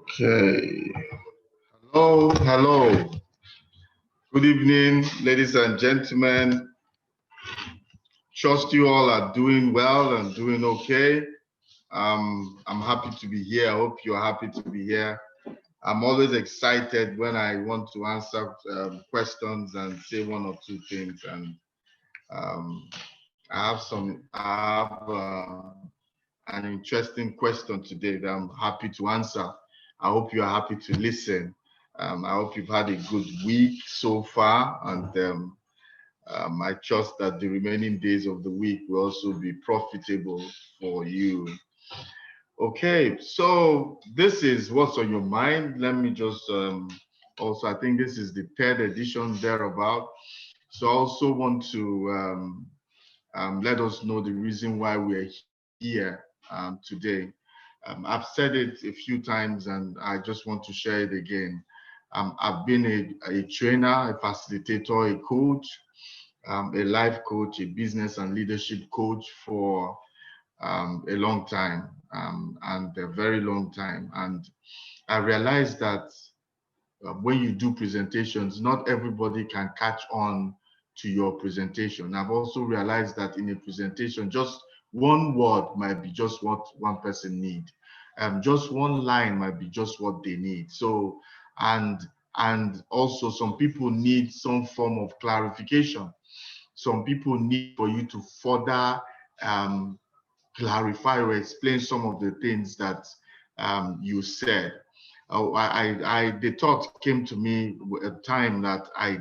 Okay. Hello, hello. Good evening, ladies and gentlemen. Trust you all are doing well and doing okay. I'm happy to be here. I hope you're happy to be here. I'm always excited when I want to answer questions and say one or two things. And um, I have an interesting question today that I'm happy to answer. I hope you are happy to listen. I hope you've had a good week so far, and I trust that the remaining days of the week will also be profitable for you. Okay, so this is what's on your mind. Let me just also, I think this is the third edition thereabout. So I also want to let us know the reason why we're here today. I've said it a few times and I just want to share it again. I've been a trainer, a facilitator, a coach, a life coach, a business and leadership coach for a long time and a very long time. And I realized that when you do presentations, not everybody can catch on to your presentation. I've also realized that in a presentation, just one word might be just what one person needs. Just one line might be just what they need. So, and also some people need some form of clarification. Some people need for you to further um, clarify or explain some of the things that you said. The thought came to me at a time that I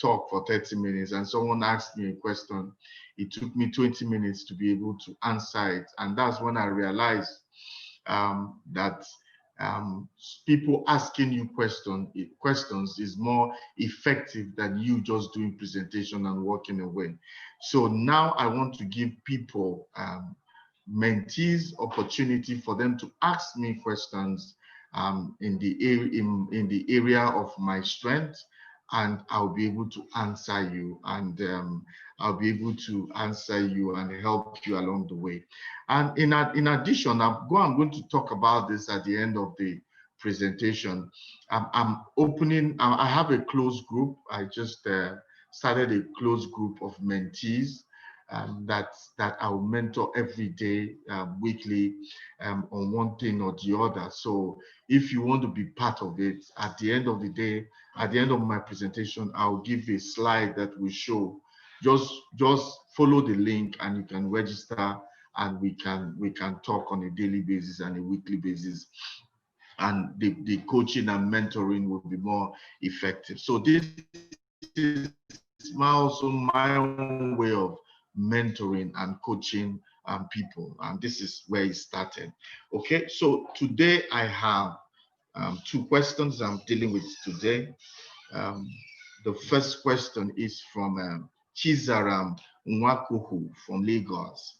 talked for 30 minutes and someone asked me a question. It took me 20 minutes to be able to answer it. And that's when I realized that people asking you questions is more effective than you just doing presentation and walking away. So now I want to give people, mentees, opportunity for them to ask me questions in the area of my strength, and I'll be able to answer you, and I'll be able to answer you and help you along the way. And in addition, I'm going to talk about this at the end of the presentation. I have a closed group. I just started a closed group of mentees that I will mentor every day, weekly, on one thing or the other. So if you want to be part of it, at the end of the day, at the end of my presentation, I'll give a slide that will show. Just follow the link and you can register, and we can talk on a daily basis and a weekly basis, and the coaching and mentoring will be more effective. So this is also my own way of mentoring and coaching people, and this is where it started. Okay, so today I have two questions I'm dealing with today. um, the first question is from Chizaram Nwakuhu from Lagos.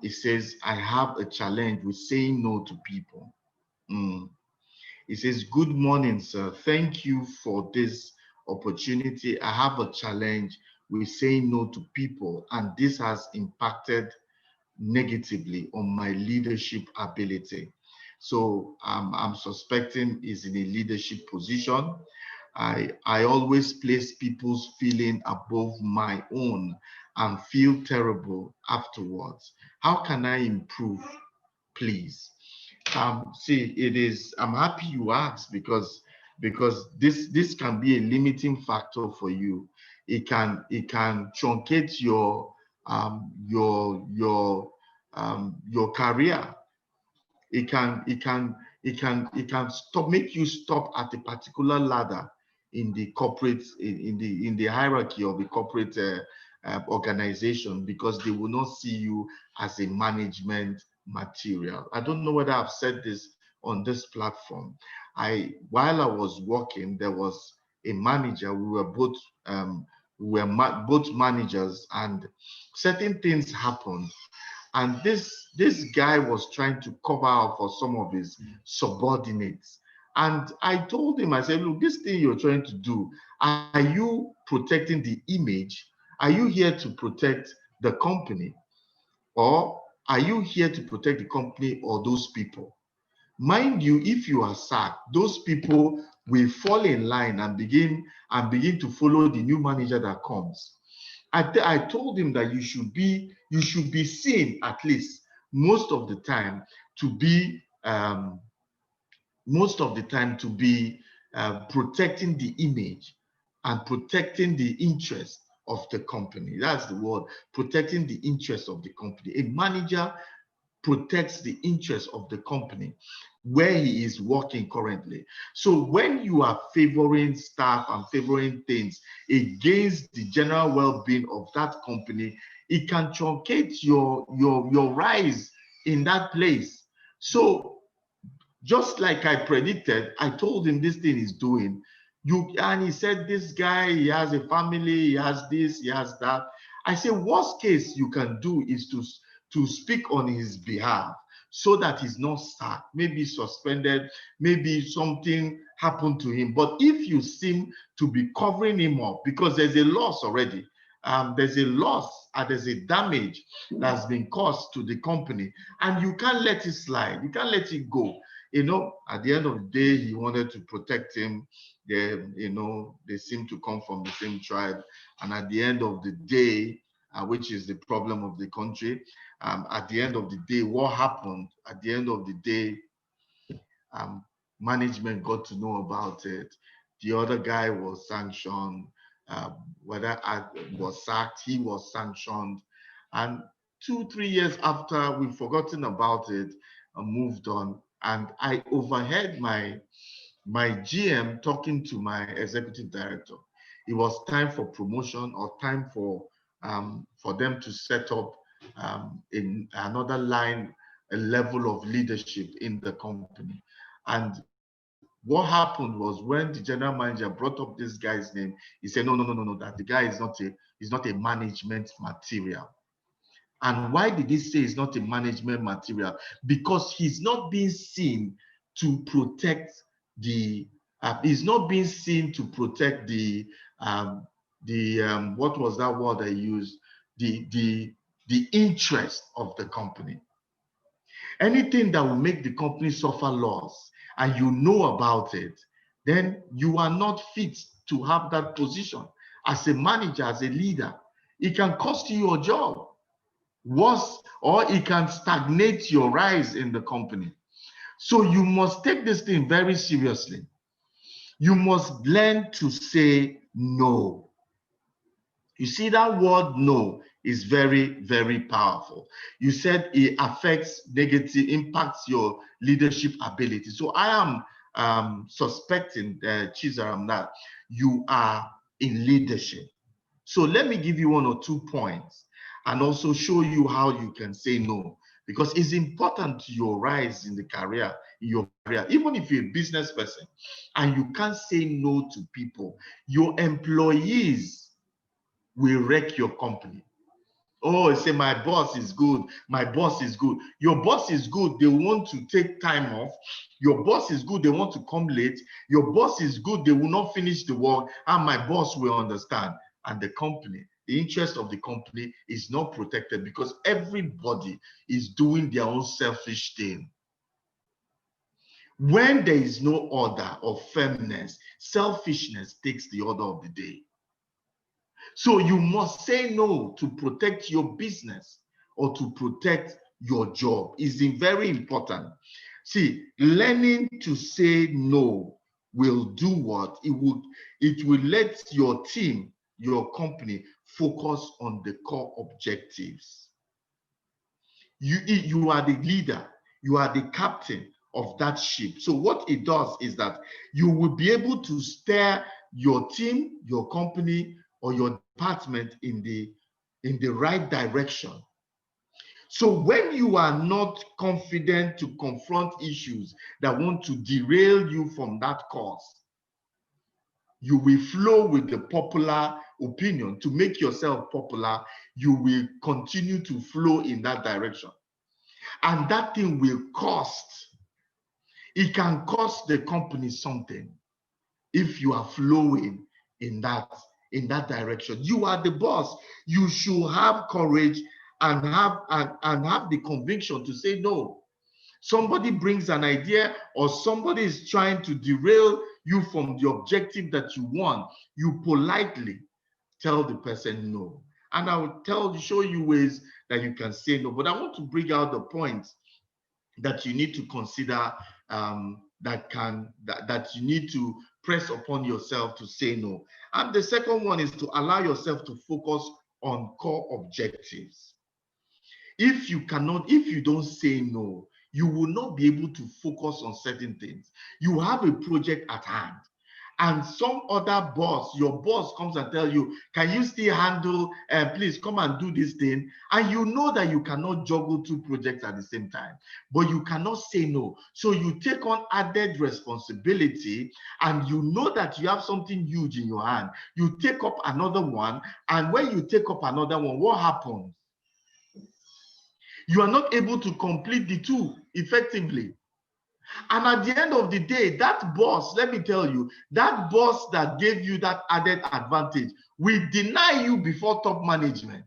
It says, I have a challenge with saying no to people. It says, good morning, sir. Thank you for this opportunity. I have a challenge with saying no to people, and this has impacted negatively on my leadership ability. So I'm suspecting is in a leadership position. I always place people's feeling above my own and feel terrible afterwards. How can I improve, please? See, I'm happy you asked, because this can be a limiting factor for you. It can truncate your career. It can make you stop at a particular ladder in the corporate, in the hierarchy of the corporate organization, because they will not see you as a management material. I don't know whether I've said this on this platform. While I was working, there was a manager. We were both managers, and certain things happened, and this guy was trying to cover up for some of his subordinates. And I told him, I said, look, this thing you're trying to do, are you protecting the image? Are you here to protect the company, or are you here to protect the company or those people? Mind you, if you are sacked, those people will fall in line and begin to follow the new manager that comes. I told him that you should be seen at least most of the time to be protecting the image and protecting the interest of the company. That's the word, protecting the interest of the company. A manager protects the interest of the company where he is working currently. So when you are favoring staff and favoring things against the general well-being of that company, it can truncate your rise in that place. So just like I predicted, I told him this thing is doing. And he said, this guy, he has a family, he has this, he has that. I said, worst case you can do is to speak on his behalf so that he's not sacked, maybe suspended, maybe something happened to him. But if you seem to be covering him up, because there's a loss already, there's a loss and there's a damage that's been caused to the company, and you can't let it slide, you can't let it go. At the end of the day, he wanted to protect him. They seem to come from the same tribe. And at the end of the day, which is the problem of the country, at the end of the day, what happened? At the end of the day, management got to know about it. The other guy was sanctioned. Whether I was sacked, he was sanctioned. And 2-3 years after, we've forgotten about it and moved on. And I overheard my GM talking to my executive director. It was time for promotion or time for them to set up in another line, a level of leadership in the company. And what happened was when the general manager brought up this guy's name, he said, no, that the guy is not a management material. And why did he say it's not a management material? Because he's not being seen to protect the, he's not being seen to protect what was that word I used? The interest of the company. Anything that will make the company suffer loss and you know about it, then you are not fit to have that position as a manager, as a leader. It can cost you your job. Worse, or it can stagnate your rise in the company. So you must take this thing very seriously. You must learn to say no. You see, that word no is very, very powerful. You said it impacts your leadership ability. So I am suspecting, Chizaram, that you are in leadership. So let me give you 1 or 2 points and also show you how you can say no, because it's important to your rise in your career. Even if you're a business person and you can't say no to people, your employees will wreck your company. Oh, say my boss is good. My boss is good. Your boss is good. They want to take time off. Your boss is good. They want to come late. Your boss is good. They will not finish the work. And my boss will understand. And the interest of the company is not protected because everybody is doing their own selfish thing. When there is no order or firmness, selfishness takes the order of the day. So you must say no to protect your business or to protect your job. Is very important. See, learning to say no will do what? It will let your team, your company, focus on the core objectives. You are the leader, you are the captain of that ship. So what it does is that you will be able to steer your team, your company, or your department in the right direction. So when you are not confident to confront issues that want to derail you from that course, you will flow with the popular opinion to make yourself popular. You will continue to flow in that direction. And that thing will cost. It can cost the company something if you are flowing in that direction. You are the boss. You should have courage and have the conviction to say no. Somebody brings an idea, or somebody is trying to derail you from the objective that you want, you politely tell the person no. And I will show you ways that you can say no. But I want to bring out the points that you need to consider, that you need to press upon yourself to say no. And the second one is to allow yourself to focus on core objectives. If you don't say no, you will not be able to focus on certain things. You have a project at hand, and some other boss, your boss comes and tell you, can you still handle, please come and do this thing? And you know that you cannot juggle two projects at the same time, but you cannot say no. So you take on added responsibility, and you know that you have something huge in your hand. You take up another one, and when you take up another one, what happens? You are not able to complete the two effectively. And at the end of the day, that boss, let me tell you, that boss that gave you that added advantage will deny you before top management.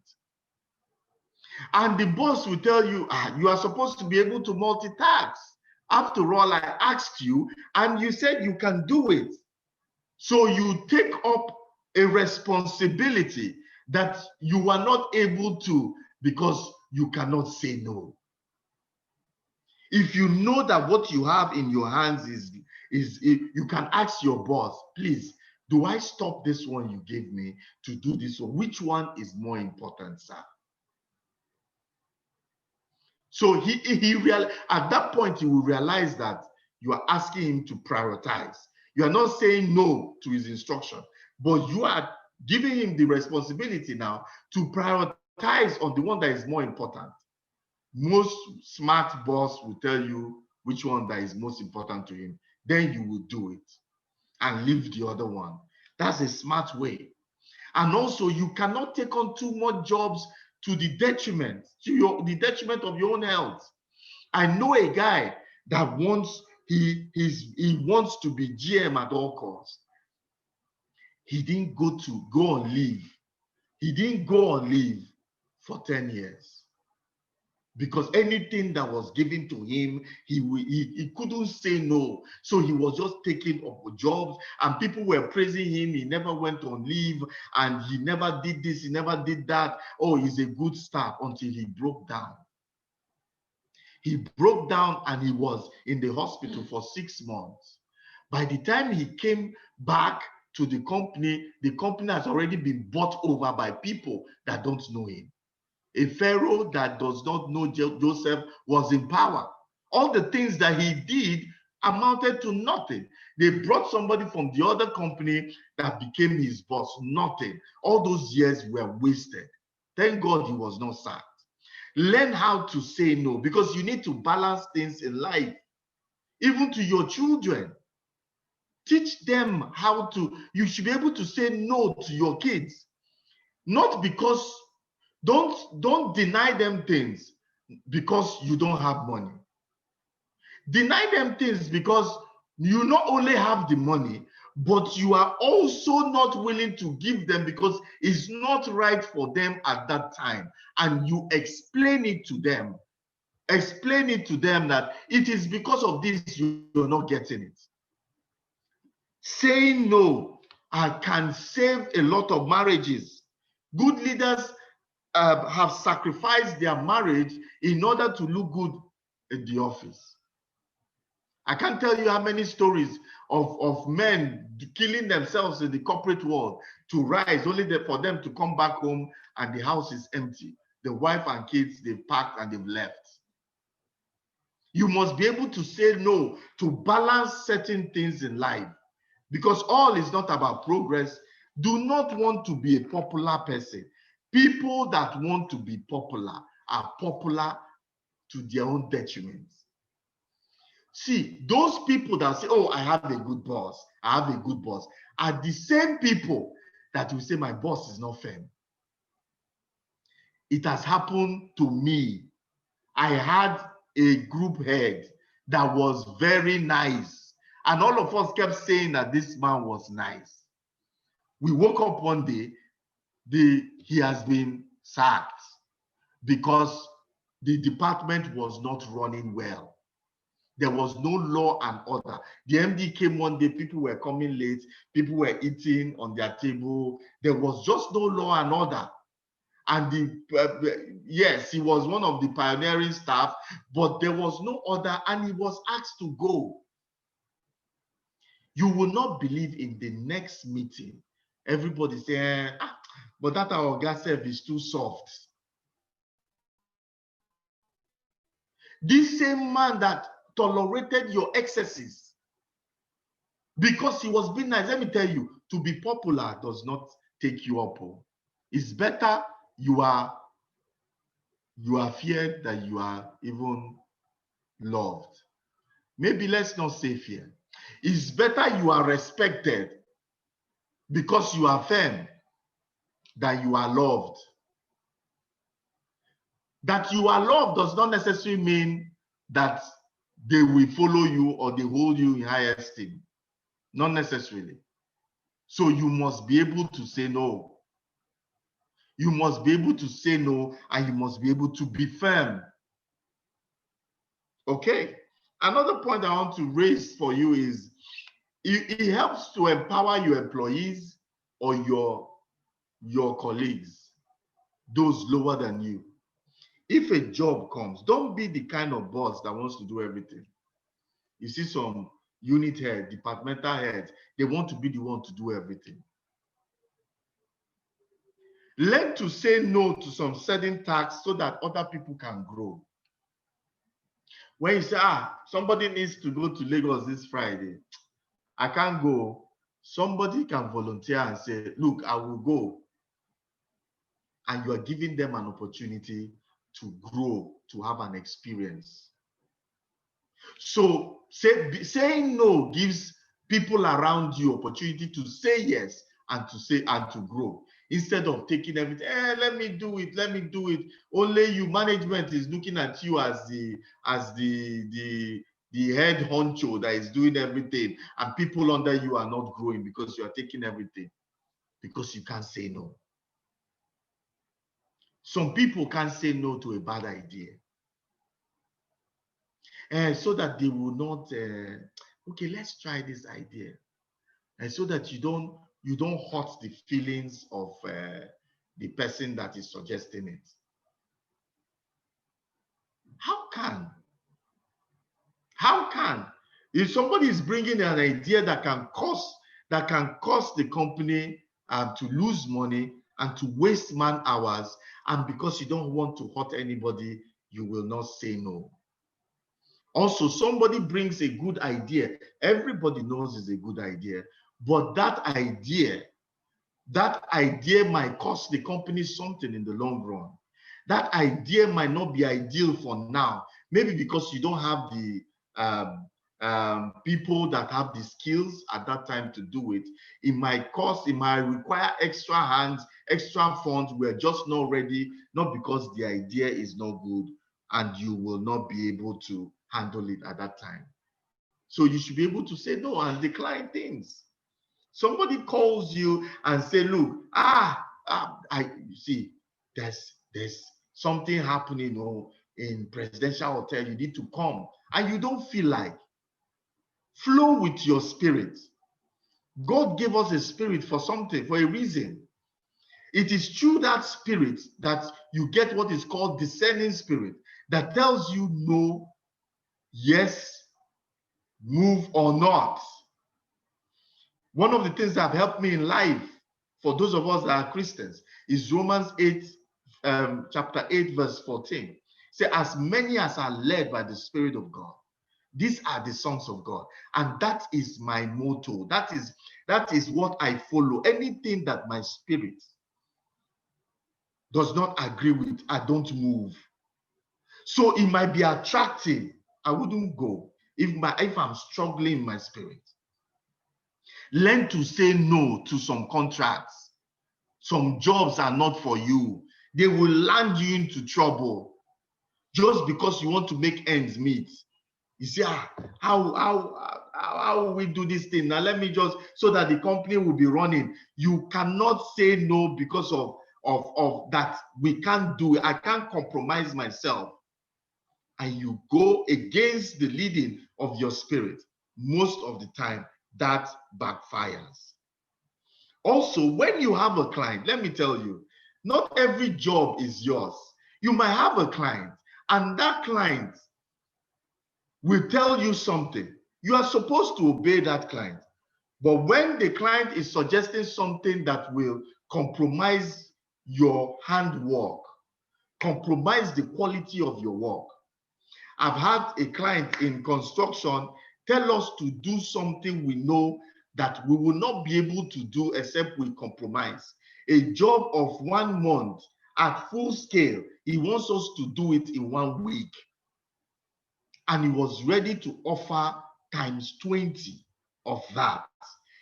And the boss will tell you, you are supposed to be able to multitask. After all, I asked you, and you said you can do it. So you take up a responsibility that you are not able to, because you cannot say no. If you know that what you have in your hands is you can ask your boss, please, do I stop this one you gave me to do this one? Which one is more important, sir? So at that point, he will realize that you are asking him to prioritize. You are not saying no to his instruction, but you are giving him the responsibility now to prioritize on the one that is more important. Most smart boss will tell you which one that is most important to him. Then you will do it and leave the other one. That's a smart way. And also, you cannot take on too much jobs to the detriment of your own health. I know a guy that wants to be GM at all costs. He didn't go on leave. He didn't go on leave for 10 years. Because anything that was given to him, he couldn't say no. So he was just taking up jobs, and people were praising him. He never went on leave, and he never did this, he never did that. Oh, he's a good staff, until he broke down. He broke down, and he was in the hospital for 6 months. By the time he came back to the company has already been bought over by people that don't know him. A Pharaoh that does not know Joseph was in power. All the things that he did amounted to nothing. They brought somebody from the other company that became his boss. Nothing. All those years were wasted. Thank God he was not sacked. Learn how to say no, because you need to balance things in life. Even to your children. Teach them how to, you should be able to say no to your kids. Not because, don't deny them things because you don't have money. Deny them things because you not only have the money, but you are also not willing to give them because it's not right for them at that time. And you explain it to them. Explain it to them that it is because of this you're not getting it. Saying no can save a lot of marriages. Good leaders have sacrificed their marriage in order to look good in the office. I can't tell you how many stories of men killing themselves in the corporate world to rise, only for them to come back home and the house is empty. The wife and kids, they've packed and they've left. You must be able to say no to balance certain things in life, because all is not about progress. Do not want to be a popular person. People that want to be popular are popular to their own detriment. See, those people that say, oh, I have a good boss, are the same people that will say, my boss is not firm. It has happened to me. I had a group head that was very nice, and all of us kept saying that this man was nice. We woke up one day, he has been sacked because the department was not running well. There was no law and order. The MD came one day, people were coming late, people were eating on their table. There was just no law and order. And yes, he was one of the pioneering staff, but there was no order, and he was asked to go. You will not believe in the next meeting, everybody saying, but that our gas service is too soft. This same man that tolerated your excesses because he was being nice, let me tell you, to be popular does not take you up. It's better you are feared than you are even loved. Maybe let's not say fear. It's better you are respected because you are firm than you are loved. That you are loved does not necessarily mean that they will follow you or they hold you in high esteem. Not necessarily. So you must be able to say no. You must be able to say no, and you must be able to be firm. Okay. Another point I want to raise for you is it helps to empower your employees or your colleagues, those lower than you. If a job comes, don't be the kind of boss that wants to do everything. You see some unit head, departmental heads, they want to be the one to do everything. Learn to say no to some certain tasks so that other people can grow. When you say, somebody needs to go to Lagos this Friday, I can't go. Somebody can volunteer and say, look, I will go. And you are giving them an opportunity to grow, to have an experience. So saying no gives people around you opportunity to say yes and to grow, instead of taking everything. Let me do it. Only you, management is looking at you as the head honcho that is doing everything, and people under you are not growing because you are taking everything, because you can't say no. Some people can't say no to a bad idea. So that they will not, okay, let's try this idea. And so that you don't hurt the feelings of the person that is suggesting it. How can, if somebody is bringing an idea that can cause the company to lose money and to waste man hours, and because you don't want to hurt anybody, you will not say no? Also, somebody brings a good idea. Everybody knows it's a good idea, but that idea might cost the company something in the long run. That idea might not be ideal for now, maybe because you don't have the people that have the skills at that time to do it. It might require extra hands, extra funds. We're just not ready, not because the idea is not good and you will not be able to handle it at that time. So you should be able to say no and decline things. Somebody calls you and say, look, you see, there's something happening in Presidential Hotel, you need to come, and you don't feel like. Flow with your spirit. God gave us a spirit for something, for a reason. It is through that spirit that you get what is called discerning spirit, that tells you no, yes, move or not. One of the things that have helped me in life, for those of us that are Christians, is Romans 8, chapter 8, verse 14. Say, as many as are led by the Spirit of God, these are the sons of God. And that is my motto. That is what I follow. Anything that my spirit does not agree with, I don't move. So it might be attractive. I wouldn't go if I'm struggling in my spirit. Learn to say no to some contracts. Some jobs are not for you. They will land you into trouble just because you want to make ends meet. You see, how will we do this thing? Now let me just, so that the company will be running. You cannot say no because of that. We can't do it. I can't compromise myself. and you go against the leading of your spirit, most of the time that backfires. Also, when you have a client, let me tell you, not every job is yours. You might have a client, and that client will tell you something. You are supposed to obey that client. But when the client is suggesting something that will compromise your handwork, compromise the quality of your work. I've had a client in construction tell us to do something we know that we will not be able to do except we compromise. A job of 1 month at full scale, he wants us to do it in 1 week. And he was ready to offer times 20 of that.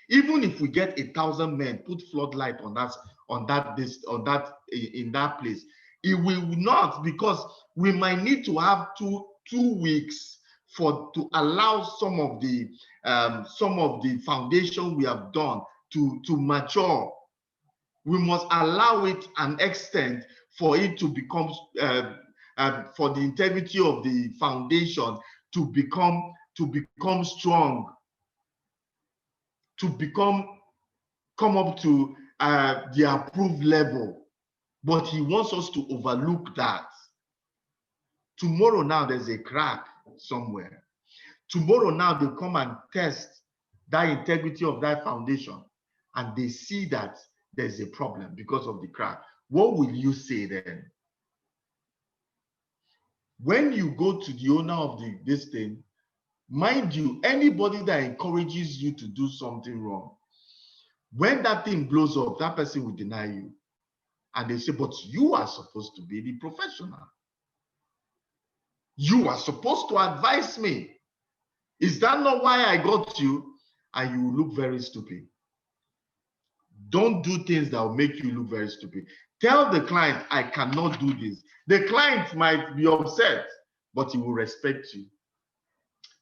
Even if we get 1,000 men, put floodlight on us, in that place, it will not, because we might need to have two weeks to allow some of the foundation we have done to mature. We must allow it an extent for it to become for the integrity of the foundation to become strong, to come up to the approved level. But he wants us to overlook that. Tomorrow now there's a crack somewhere. Tomorrow now they come and test that integrity of that foundation, and they see that there's a problem because of the crack. What will you say then? When you go to the owner of this thing, mind you, anybody that encourages you to do something wrong, when that thing blows up, that person will deny you. And they say, but you are supposed to be the professional. You are supposed to advise me. Is that not why I got you? And you will look very stupid. Don't do things that will make you look very stupid. Tell the client, I cannot do this. The client might be upset, but he will respect you.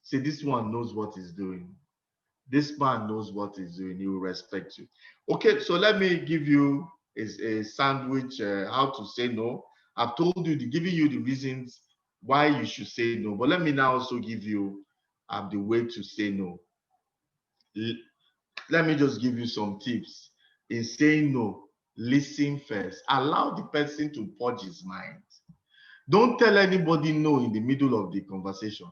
Say, this one knows what he's doing. This man knows what he's doing. He will respect you. Okay, so let me give you a sandwich, how to say no. I've told you, giving you the reasons why you should say no. But let me now also give you the way to say no. Let me just give you some tips. In saying no, listen first. Allow the person to purge his mind. Don't tell anybody no in the middle of the conversation.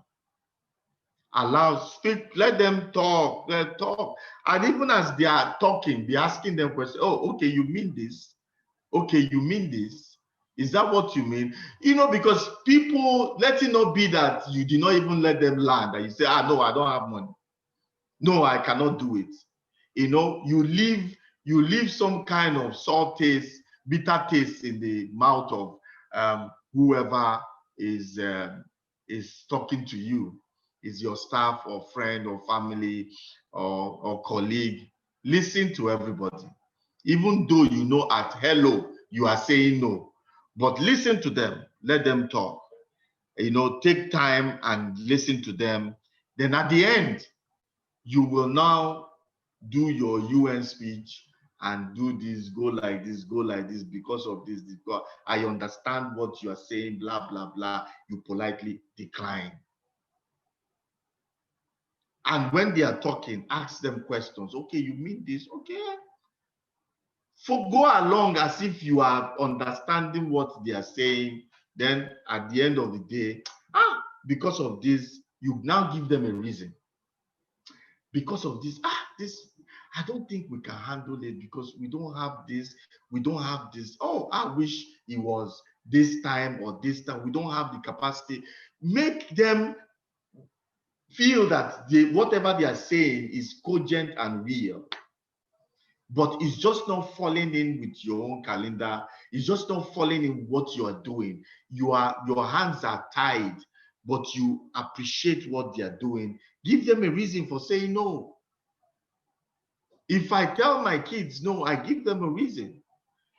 Speak, let them talk, and even as they are talking, be asking them questions. Oh, okay, you mean this? Okay, you mean this? Is that what you mean? Because people, let it not be that you did not even let them land, and you say, no, I don't have money. No, I cannot do it. You leave some kind of sour taste, bitter taste in the mouth of whoever is talking to you. Is your staff or friend or family or colleague. Listen to everybody. Even though at hello, you are saying no, but listen to them, let them talk. Take time and listen to them. Then at the end, you will now do your UN speech and do this, go like this, because of this, because I understand what you are saying, blah, blah, blah. You politely decline. And when they are talking, ask them questions. Okay, you mean this? Okay. Go along as if you are understanding what they are saying. Then at the end of the day, because of this, you now give them a reason. Because of this, I don't think we can handle it because we don't have this. We don't have this. Oh, I wish it was this time or this time. We don't have the capacity. Make them feel that whatever they are saying is cogent and real, but it's just not falling in with your own calendar. It's just not falling in what you are doing. Your hands are tied, but you appreciate what they are doing. Give them a reason for saying no. If I tell my kids no, I give them a reason.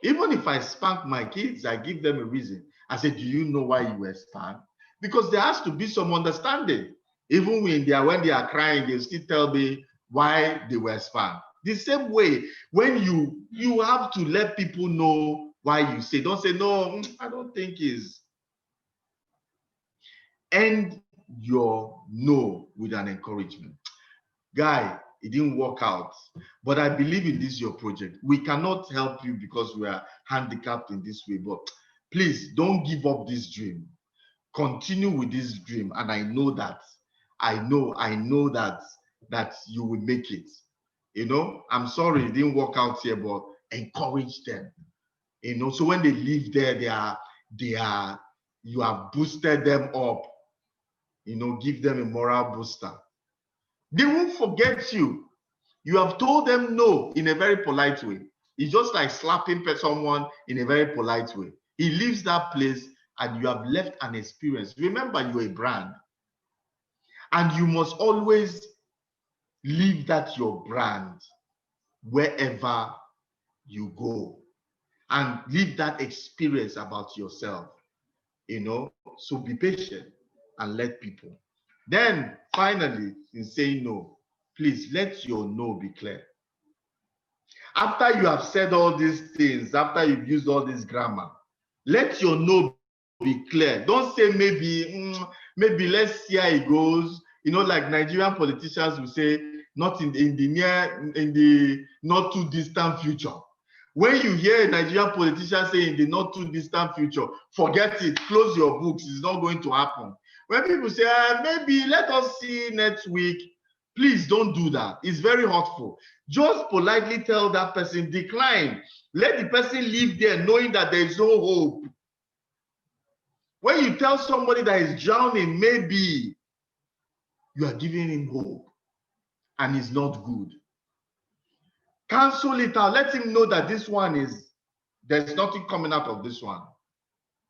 Even if I spank my kids, I give them a reason. I say, do you know why you were spanked? Because there has to be some understanding. Even when they are crying, they still tell me why they were spanked. The same way, when you have to let people know why you say, don't say, no, I don't think is. End your no with an encouragement. Guy, it didn't work out, but I believe in this your project. We cannot help you because we are handicapped in this way, but please don't give up this dream. Continue with this dream, and I know that that you will make it. I'm sorry it didn't work out here, but encourage them. So when they leave there, you have boosted them up. Give them a moral booster. They won't forget you. You have told them no in a very polite way. It's just like slapping someone in a very polite way. He leaves that place and you have left an experience. Remember, you're a brand. And you must always leave that your brand wherever you go. And leave that experience about yourself. So be patient and let people. Then finally, in saying no, please let your no be clear. After you have said all these things, after you've used all this grammar, let your no be clear. Don't say maybe let's see how it goes. Like Nigerian politicians will say, not in the not too distant future. When you hear a Nigerian politician say in the not too distant future, forget it, close your books, it's not going to happen. When people say, maybe let us see next week, please don't do that. It's very hurtful. Just politely tell that person, decline. Let the person live there knowing that there is no hope. When you tell somebody that is drowning, maybe you are giving him hope and it's not good. Cancel it out. Let him know that there's nothing coming out of this one.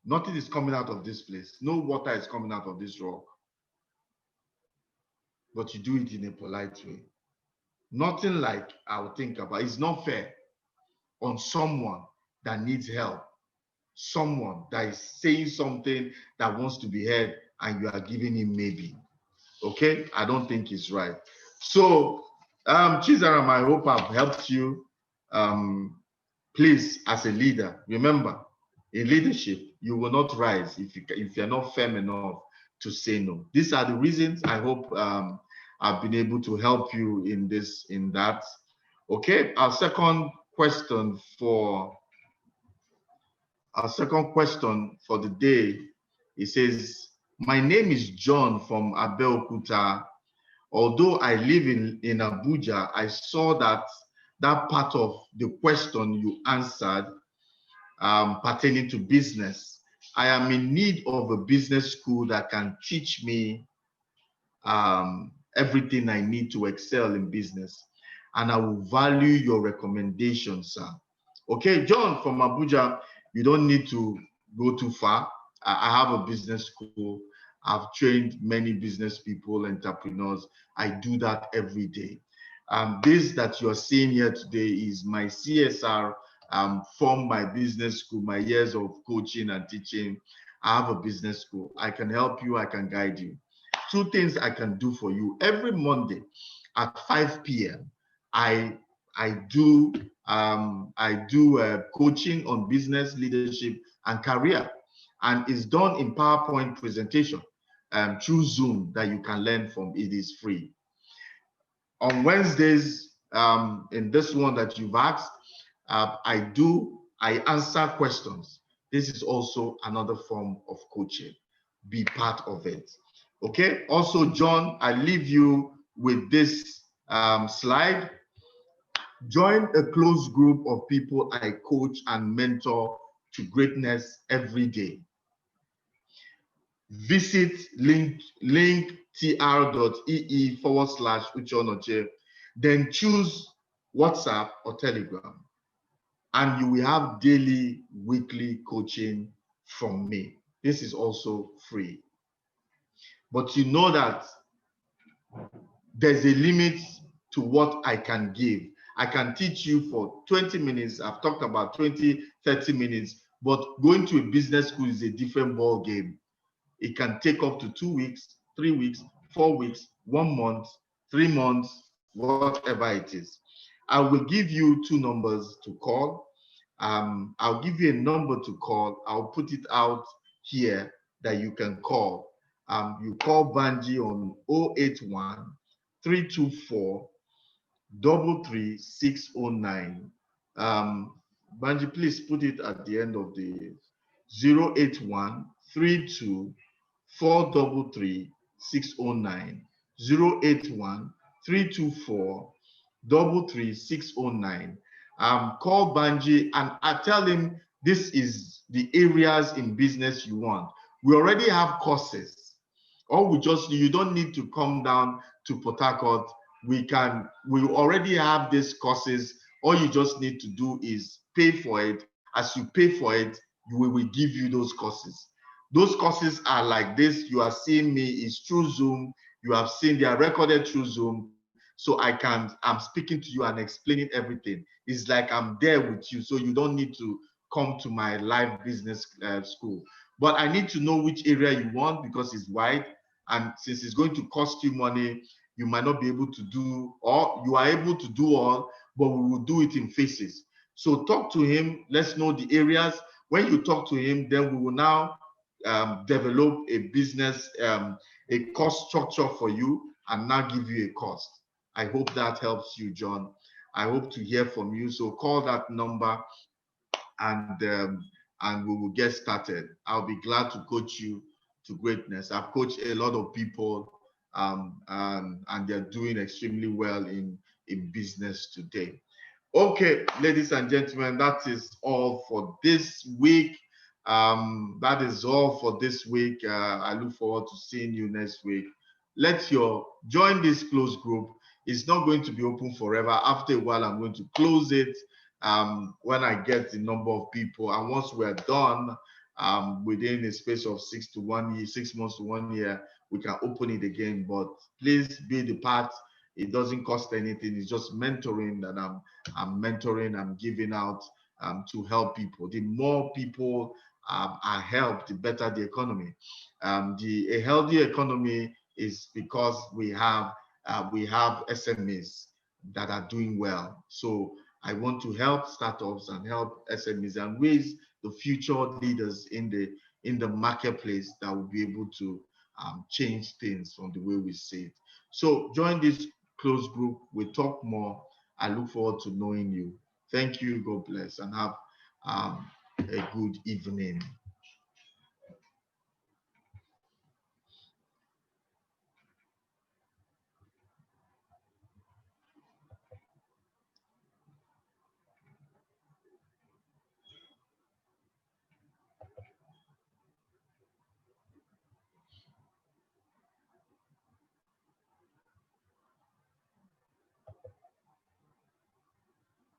Nothing is coming out of this place. No water is coming out of this rock. But you do it in a polite way. Nothing like I'll think about. It's not fair on someone that needs help. Someone that is saying something that wants to be heard and you are giving him maybe. Okay? I don't think it's right. So, Chizaram, I hope I've helped you. Please, as a leader, remember, in leadership, you will not rise if you're not firm enough to say no. These are the reasons. I hope I've been able to help you in that. Okay, our second question for the day, it says, my name is John from Abeokuta. Although I live in Abuja, I saw that part of the question you answered pertaining to business. I am in need of a business school that can teach me everything I need to excel in business. And I will value your recommendation, sir. Okay, John from Abuja, you don't need to go too far. I have a business school. I've trained many business people, entrepreneurs. I do that every day. This that you're seeing here today is my CSR from my business school, my years of coaching and teaching. I have a business school. I can help you. I can guide you. Two things I can do for you. Every Monday at 5 p.m., I do coaching on business, leadership, and career. And it's done in PowerPoint presentation through Zoom that you can learn from. It is free. On Wednesdays, in this one that you've asked, I answer questions. This is also another form of coaching. Be part of it. Okay. Also, John, I leave you with this slide. Join a close group of people I coach and mentor to greatness every day. Visit linktr.ee/Uche Onochie, then choose WhatsApp or Telegram, and you will have daily, weekly coaching from me. This is also free. But you know that there's a limit to what I can give. I can teach you for 20 minutes. I've talked about 20, 30 minutes, but going to a business school is a different ball game. It can take up to 2 weeks, 3 weeks, 4 weeks, 1 month, 3 months, whatever it is. I will give you 2 numbers to call. I'll give you a number to call. I'll put it out here that you can call. you call Banji on 081 324 33609. Banji, please put it at the end of the 081 32 433 081 324 33609. Call Banji and I tell him this is the areas in business you want. We already have courses. Or you don't need to come down to Port Harcourt. We already have these courses. All you just need to do is pay for it. As you pay for it, we will give you those courses. Those courses are like this. You are seeing me is through Zoom. You have seen they are recorded through Zoom. So I'm speaking to you and explaining everything. It's like I'm there with you. So you don't need to come to my live business school. But I need to know which area you want because it's wide. And since it's going to cost you money, you might not be able to do, or you are able to do all, but we will do it in phases. So talk to him. Let's know the areas. When you talk to him, then we will now develop a business, a cost structure for you, and now give you a cost. I hope that helps you, John. I hope to hear from you. So call that number and we will get started. I'll be glad to coach you to greatness. I've coached a lot of people and they're doing extremely well in business today. Okay, ladies and gentlemen, that is all for this week. That is all for this week. I look forward to seeing you next week. Join this close group. It's not going to be open forever. After a while, I'm going to close it when I get the number of people. And once we're done, within a space of 6 months to 1 year, we can open it again. But please be the part. It doesn't cost anything. It's just mentoring that I'm mentoring, I'm giving out to help people. The more people are helped, the better the economy. A healthy economy is because we have SMEs that are doing well. So I want to help startups and help SMEs and raise the future leaders in the marketplace that will be able to change things from the way we see it. So join this close group. We talk more. I look forward to knowing you. Thank you. God bless and have a good evening.